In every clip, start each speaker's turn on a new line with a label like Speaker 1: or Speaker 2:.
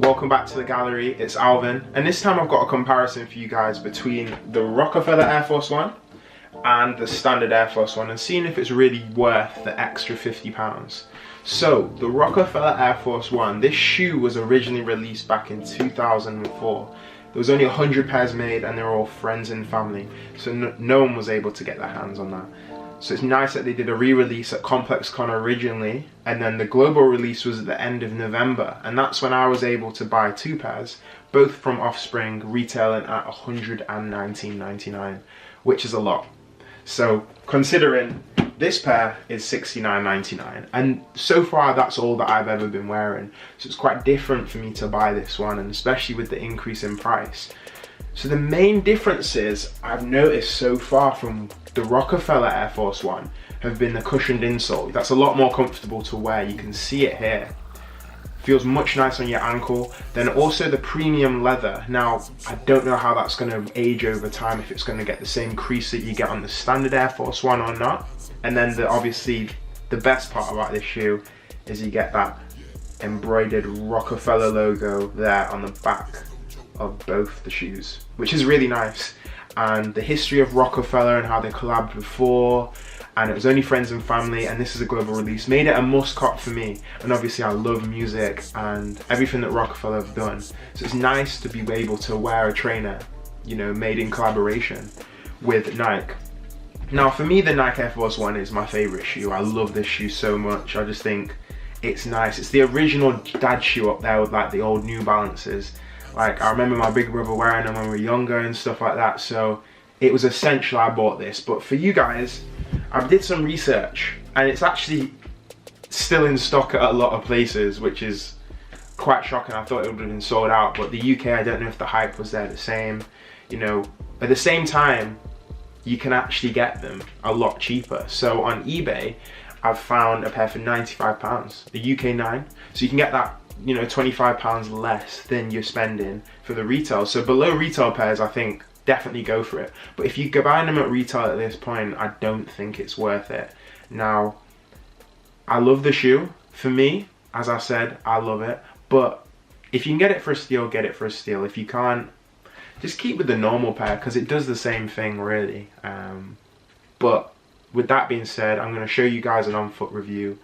Speaker 1: welcome back to the gallery. It's Alvin, and this time I've got a comparison for you guys between the Rocafella Air Force One and the standard Air Force One, and seeing if it's really worth the extra £50. So the Rocafella Air Force One, this shoe was originally released back in 2004. There was only 100 pairs made, and they were all friends and family, so no one was able to get their hands on that. So it's nice that they did a re-release at ComplexCon originally, and then the global release was at the end of November, and that's when I was able to buy 2 pairs, both from Offspring, retailing at $119.99, which is a lot. So considering this pair is $69.99, and so far that's all that I've ever been wearing, so it's quite different for me to buy this one, and especially with the increase in price. So the main differences I've noticed so far from the Rocafella Air Force One have been the cushioned insole. That's a lot more comfortable to wear. You can see it here. Feels much nicer on your ankle. Then also the premium leather. Now, I don't know how that's going to age over time, if it's going to get the same crease that you get on the standard Air Force One or not. And then obviously the best part about this shoe is you get that embroidered Rocafella logo there on the back of both the shoes, which is really nice. And the history of Rocafella and how they collabed before, and it was only friends and family, and this is a global release, made it a must cop for me. And obviously I love music and everything that Rocafella have done, so it's nice to be able to wear a trainer, you know, made in collaboration with Nike. Now for me, the Nike Air Force One is my favorite shoe. I love this shoe so much. I just think it's nice. It's the original dad shoe up there with like the old New Balances. Like, I remember my big brother wearing them when we were younger and stuff like that, so it was essential I bought this. But for you guys, I did some research, and it's actually still in stock at a lot of places, which is quite shocking. I thought it would have been sold out, but the UK, I don't know if the hype was there the same. You know, at the same time, you can actually get them a lot cheaper. So on eBay, I've found a pair for £95, the UK 9, so you can get that, you know, £25 less than you're spending for the retail. So below retail pairs, I think definitely go for it. But if you go buying them at retail at this point, I don't think it's worth it. Now, I love the shoe. For me, as I said, I love it. But if you can get it for a steal, get it for a steal. If you can't, just keep with the normal pair, because it does the same thing really. But with that being said, I'm going to show you guys an on-foot review.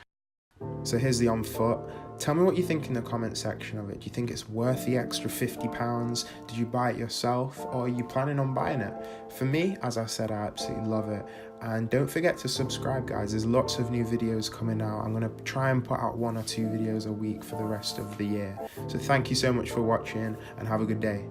Speaker 1: So here's the on-foot. Tell me what you think in the comment section of it. Do you think it's worth the extra £50? Did you buy it yourself, or are you planning on buying it? For me, as I said, I absolutely love it. And don't forget to subscribe, guys. There's lots of new videos coming out. I'm going to try and put out 1 or 2 videos a week for the rest of the year. So thank you so much for watching, and have a good day.